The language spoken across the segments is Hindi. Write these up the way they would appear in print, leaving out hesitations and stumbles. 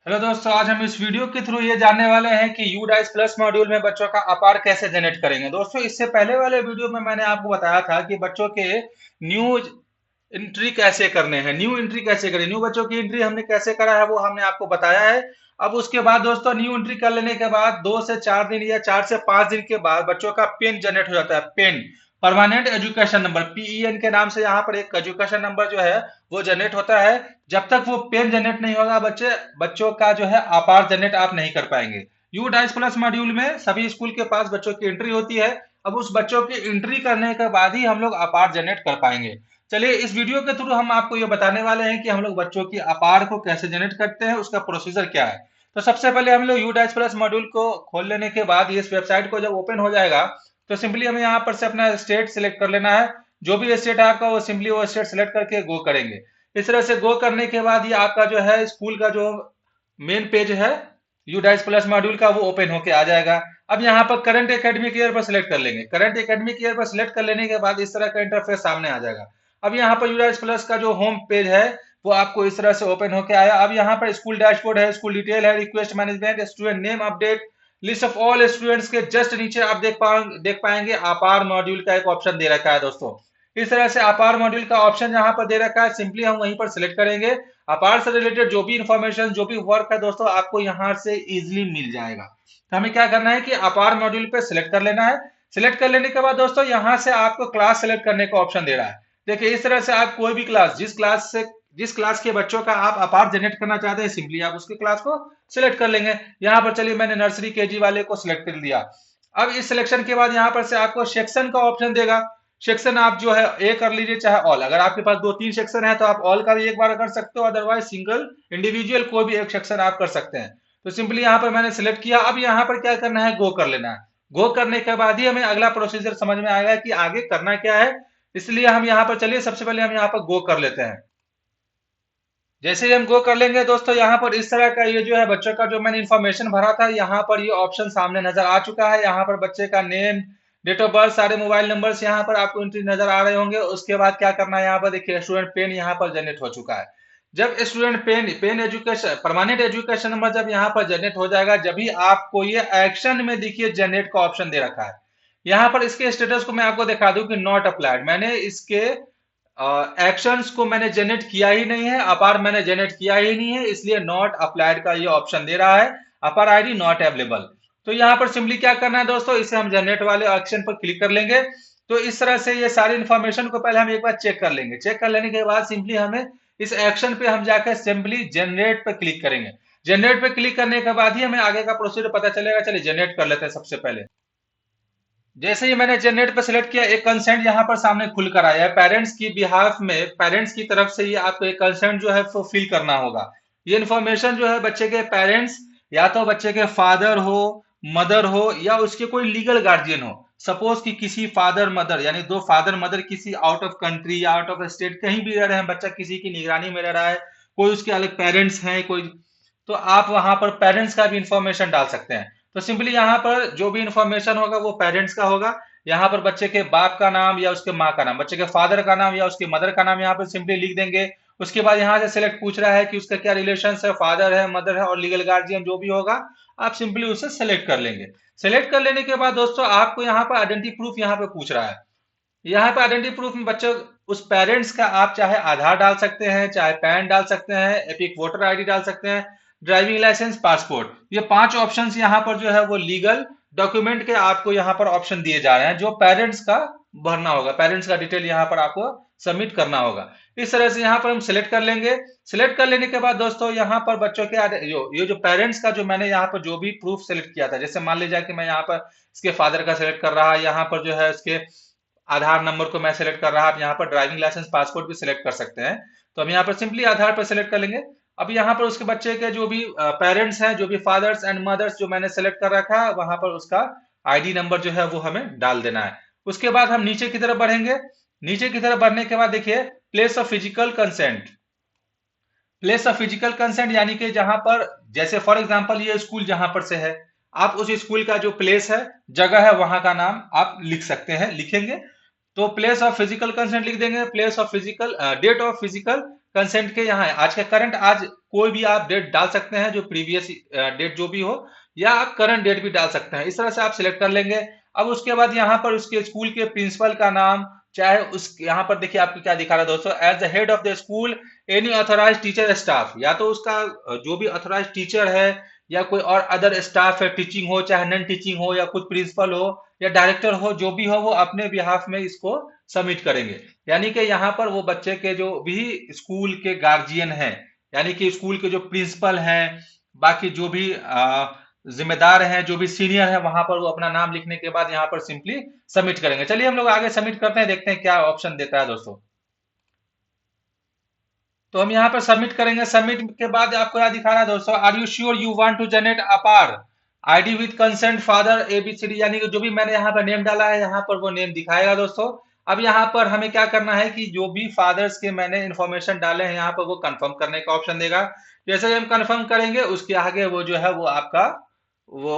हेलो दोस्तों, आज हम इस वीडियो के थ्रू ये जानने वाले हैं कि यूडाइस प्लस मॉड्यूल में बच्चों का अपार कैसे जनरेट करेंगे। दोस्तों, इससे पहले वाले वीडियो में मैंने आपको बताया था कि बच्चों के न्यू एंट्री कैसे करने हैं, न्यू एंट्री कैसे करें, न्यू बच्चों की एंट्री हमने कैसे करा है वो हमने आपको बताया है। अब उसके बाद दोस्तों न्यू एंट्री कर लेने के बाद 2 से 4 दिन या 4 से 5 दिन के बाद बच्चों का पेन जनरेट हो जाता है। PEN permanent education number, PEN के नाम से यहाँ पर एक एजुकेशन नंबर जो है वो जनरेट होता है। जब तक वो पेन जनरेट नहीं होगा बच्चों का जो है अपार जनरेट आप नहीं कर पाएंगे। यू डाइस प्लस मॉड्यूल में सभी स्कूल के पास बच्चों की एंट्री होती है। अब उस बच्चों की एंट्री करने के बाद ही हम लोग अपार जनरेट कर पाएंगे। चलिए, इस वीडियो के थ्रू हम आपको ये बताने वाले हैं कि हम लोग बच्चों की अपार को कैसे जनरेट करते हैं, उसका प्रोसीजर क्या है। तो सबसे पहले हम लोग यू डाइस प्लस मॉड्यूल को खोल लेने के बाद इस वेबसाइट को जब ओपन हो जाएगा तो सिंपली हमें यहाँ पर से अपना स्टेट सिलेक्ट कर लेना है। जो भी स्टेट है आपका वो सिंपली वो स्टेट सिलेक्ट करके गो करेंगे। इस तरह से गो करने के बाद ये आपका जो है स्कूल का जो मेन पेज है यूडाइस प्लस मॉड्यूल का वो ओपन होके आ जाएगा। अब यहाँ पर करंट एकेडमिक ईयर पर सिलेक्ट कर लेंगे। करंट एकेडमिक ईयर पर सिलेक्ट कर लेने के बाद इस तरह का इंटरफेस सामने आ जाएगा। अब यहाँ पर यूडाइस प्लस का जो होम पेज है वो आपको इस तरह से ओपन होके आया। अब यहाँ पर स्कूल डैशबोर्ड है, स्कूल डिटेल है, request management, student name update, list of all students के जस्ट नीचे आप देख पाएंगे अपार मॉड्यूल का एक ऑप्शन दे रखा है। दोस्तों, इस तरह से अपार मॉड्यूल का ऑप्शन यहाँ पर दे रखा है, सिंपली हम वहीं पर सिलेक्ट करेंगे। अपार से रिलेटेड जो भी इंफॉर्मेशन जो भी वर्क है दोस्तों आपको यहाँ से इजिली मिल जाएगा। तो हमें क्या करना है कि अपार मॉड्यूल पे सिलेक्ट कर लेना है। सिलेक्ट कर लेने के बाद दोस्तों यहाँ से आपको क्लास सेलेक्ट करने का ऑप्शन दे रहा है। देखिए, इस तरह से आप कोई भी क्लास जिस क्लास के बच्चों का आप अपार जनरेट करना चाहते हैं सिंपली आप उसके क्लास को सिलेक्ट कर लेंगे। यहाँ पर चलिए मैंने नर्सरी केजी वाले को सिलेक्ट कर दिया। अब इस सिलेक्शन के बाद यहाँ पर से आपको सेक्शन का ऑप्शन देगा। सेक्शन आप जो है ए कर लीजिए चाहे ऑल। अगर आपके पास 2-3 सेक्शन है तो आप ऑल का भी एक बार कर सकते हो, अदरवाइज सिंगल इंडिविजुअल कोई भी एक सेक्शन आप कर सकते हैं। तो सिंपली यहाँ पर मैंने सिलेक्ट किया। अब यहाँ पर क्या करना है, गो कर लेना है। गो करने के बाद ही हमें अगला प्रोसीजर समझ में आएगा कि आगे करना क्या है। इसलिए हम यहाँ पर चलिए सबसे पहले हम यहाँ पर गो कर लेते हैं। जैसे ही हम गो कर लेंगे दोस्तों यहाँ पर इस तरह का ये जो है बच्चों का जो मैंने इन्फॉर्मेशन भरा था यहाँ पर ये ऑप्शन सामने नजर आ चुका है। यहाँ पर बच्चे का नेम, डेट ऑफ बर्थ, सारे मोबाइल नंबर्स यहाँ पर आपको एंट्री नजर आ रहे होंगे। उसके बाद क्या करना है, यहाँ पर देखिए स्टूडेंट पेन यहाँ पर जनरेट हो चुका है। जब student PEN PEN education permanent education number जब यहाँ पर जनरेट हो जाएगा जब भी आपको ये एक्शन में देखिए जनरेट का ऑप्शन दे रखा है। यहाँ पर इसके स्टेटस को मैं आपको दिखा दूं कि नॉट अप्लाइड, मैंने इसके एक्शंस को मैंने जनरेट किया ही नहीं है, अपार मैंने जनरेट किया ही नहीं है, इसलिए नॉट अप्लाइड का ये ऑप्शन दे रहा है। अपार आईडी नॉट अवेलेबल। तो यहाँ पर सिंपली क्या करना है दोस्तों, इसे हम जनरेट वाले ऑप्शन पर क्लिक कर लेंगे। तो इस तरह से ये सारी इंफॉर्मेशन को पहले हम एक बार चेक कर लेंगे। चेक कर लेने के बाद सिंपली हमें इस एक्शन पे हम जाकर सिंपली जनरेट पे क्लिक करेंगे। जनरेट पे क्लिक करने के बाद ही हमें आगे का प्रोसीजर पता चलेगा। चलिए जनरेट कर लेते हैं सबसे पहले। जैसे ही मैंने जनरेट पे सिलेक्ट किया एक कंसेंट यहाँ पर सामने खुल कर आया है। पेरेंट्स की बिहाफ में, पेरेंट्स की तरफ से ये आपको एक कंसेंट जो है वो फिल करना होगा। ये इन्फॉर्मेशन जो है बच्चे के पेरेंट्स या तो बच्चे के फादर हो, मदर हो या उसके कोई लीगल गार्जियन हो। सपोज कि किसी फादर मदर यानी दो फादर मदर किसी आउट ऑफ कंट्री या आउट ऑफ स्टेट कहीं भी रह रहे हैं, बच्चा किसी की निगरानी में रह रहा है, कोई उसके अलग पेरेंट्स हैं कोई, तो आप वहां पर पेरेंट्स का भी इंफॉर्मेशन डाल सकते हैं। तो सिंपली यहाँ पर जो भी इंफॉर्मेशन होगा वो पेरेंट्स का होगा। यहाँ पर बच्चे के बाप का नाम या उसके माँ का नाम, बच्चे के फादर का नाम या उसके मदर का नाम यहाँ पर सिंपली लिख देंगे। उसके बाद यहाँ से सिलेक्ट पूछ रहा है कि उसका क्या रिलेशन है, फादर है, मदर है और लीगल गार्जियन जो भी होगा आप सिंपली उसे सेलेक्ट कर लेंगे। सेलेक्ट कर लेने के बाद दोस्तों आपको यहाँ पर आइडेंटिटी प्रूफ यहाँ पे पूछ रहा है। यहाँ पे आइडेंटिटी प्रूफ में बच्चों उस पेरेंट्स का आप चाहे आधार डाल सकते हैं, चाहे पैन डाल सकते हैं, एपिक वोटर आईडी डाल सकते हैं, ड्राइविंग लाइसेंस, पासपोर्ट। ये 5 ऑप्शंस यहाँ पर जो है वो लीगल डॉक्यूमेंट के आपको यहाँ पर ऑप्शन दिए जा रहे हैं जो पेरेंट्स का भरना होगा। पेरेंट्स का डिटेल यहाँ पर आपको सबमिट करना होगा। इस तरह से यहाँ पर हम सिलेक्ट कर लेंगे। सिलेक्ट कर लेने के बाद दोस्तों यहाँ पर बच्चों के ये जो पेरेंट्स का जो मैंने यहाँ पर जो भी प्रूफ सेलेक्ट किया था, जैसे मान लीजिए कि मैं यहाँ पर इसके फादर का सिलेक्ट कर रहा, यहाँ पर जो है इसके आधार नंबर को मैं सेलेक्ट कर रहा, आप यहाँ पर ड्राइविंग लाइसेंस, पासपोर्ट भी सिलेक्ट कर सकते हैं। तो हम यहाँ पर सिंपली आधार पर सिलेक्ट कर लेंगे। अब यहाँ पर उसके बच्चे के जो भी पेरेंट्स हैं, जो भी फादर्स एंड मदर्स जो मैंने सेलेक्ट कर रखा है, वहां पर उसका आईडी नंबर जो है वो हमें डाल देना है। उसके बाद हम नीचे की तरफ बढ़ेंगे। नीचे की तरफ बढ़ने के बाद देखिए place of physical consent. Place of physical consent यानी कि जहां पर, जैसे फॉर एग्जांपल ये स्कूल जहां पर से है, आप उस स्कूल का जो प्लेस है, जगह है, वहां का नाम आप लिख सकते हैं, लिखेंगे। तो प्लेस ऑफ फिजिकल कंसेंट लिख देंगे। Place of physical date of physical consent के यहाँ है आज के करंट, आज कोई भी आप डेट डाल सकते हैं जो प्रीवियस डेट जो भी हो, या आप करंट डेट भी डाल सकते हैं। इस तरह से आप सिलेक्ट कर लेंगे। अब उसके बाद यहाँ पर उसके स्कूल के प्रिंसिपल का नाम, चाहे उस यहाँ पर देखिए आपको क्या दिखा रहा है दोस्तों, as the head of the school any authorise teacher staff, या तो उसका जो भी ऑथोराइज टीचर है या कोई और अदर स्टाफ है, टीचिंग हो चाहे नॉन टीचिंग हो, या खुद प्रिंसिपल हो या डायरेक्टर हो, जो भी हो वो अपने बिहाफ में इसको सबमिट करेंगे। यानी कि यहाँ पर वो बच्चे के जो भी स्कूल के गार्जियन हैं, यानी कि स्कूल के जो प्रिंसिपल हैं, बाकी जो भी जिम्मेदार हैं, जो भी सीनियर है, वहां पर वो अपना नाम लिखने के बाद यहाँ पर सिंपली सबमिट करेंगे। चलिए हम लोग आगे सबमिट करते हैं, देखते हैं क्या ऑप्शन देता है दोस्तों। तो हम यहाँ पर सबमिट करेंगे। सबमिट के बाद आपको यहाँ दिखा रहा है दोस्तों, are you sure you want to generate APAAR ID with consent father ABCD, यानी कि जो भी मैंने यहाँ पर नेम डाला है यहाँ पर वो नेम दिखाएगा दोस्तों। अब यहाँ पर हमें क्या करना है कि जो भी फादर्स के मैंने इन्फॉर्मेशन डाले हैं यहाँ पर वो कंफर्म करने का ऑप्शन देगा। जैसे ही हम कंफर्म करेंगे उसके आगे वो जो है वो आपका वो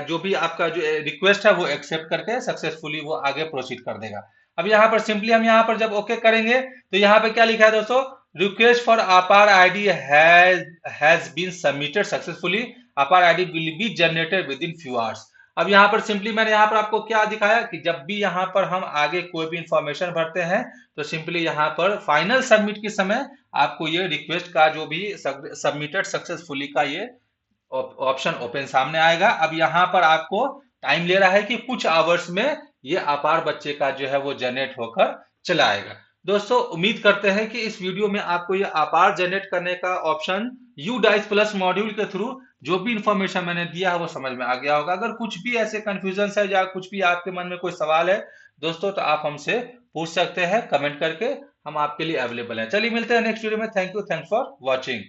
जो भी आपका जो रिक्वेस्ट है वो एक्सेप्ट करके सक्सेसफुली वो आगे प्रोसीड कर देगा। अब यहाँ पर सिंपली हम यहाँ पर जब ओके करेंगे तो यहाँ पे क्या लिखा है दोस्तों, request for APAAR ID has been submitted successfully, APAAR ID will be generated within few hours. अब यहाँ पर सिंपली मैंने यहाँ पर आपको क्या दिखाया कि जब भी यहाँ पर हम आगे कोई भी इंफॉर्मेशन भरते हैं तो सिंपली यहाँ पर फाइनल सबमिट के समय आपको ये रिक्वेस्ट का जो भी सबमिटेड सक्सेसफुली का ये ऑप्शन ओपन सामने आएगा। अब यहाँ पर आपको टाइम ले रहा है कि कुछ आवर्स में ये अपार बच्चे का जो है वो जनरेट होकर चला आएगा। दोस्तों उम्मीद करते हैं कि इस वीडियो में आपको ये अपार जनरेट करने का ऑप्शन UDICE प्लस मॉड्यूल के थ्रू जो भी इंफॉर्मेशन मैंने दिया है वो समझ में आ गया होगा। अगर कुछ भी ऐसे कंफ्यूजन है या कुछ भी आपके मन में कोई सवाल है दोस्तों तो आप हमसे पूछ सकते हैं कमेंट करके, हम आपके लिए अवेलेबल हैं। चलिए मिलते हैं नेक्स्ट वीडियो में। Thank you, thanks for watching.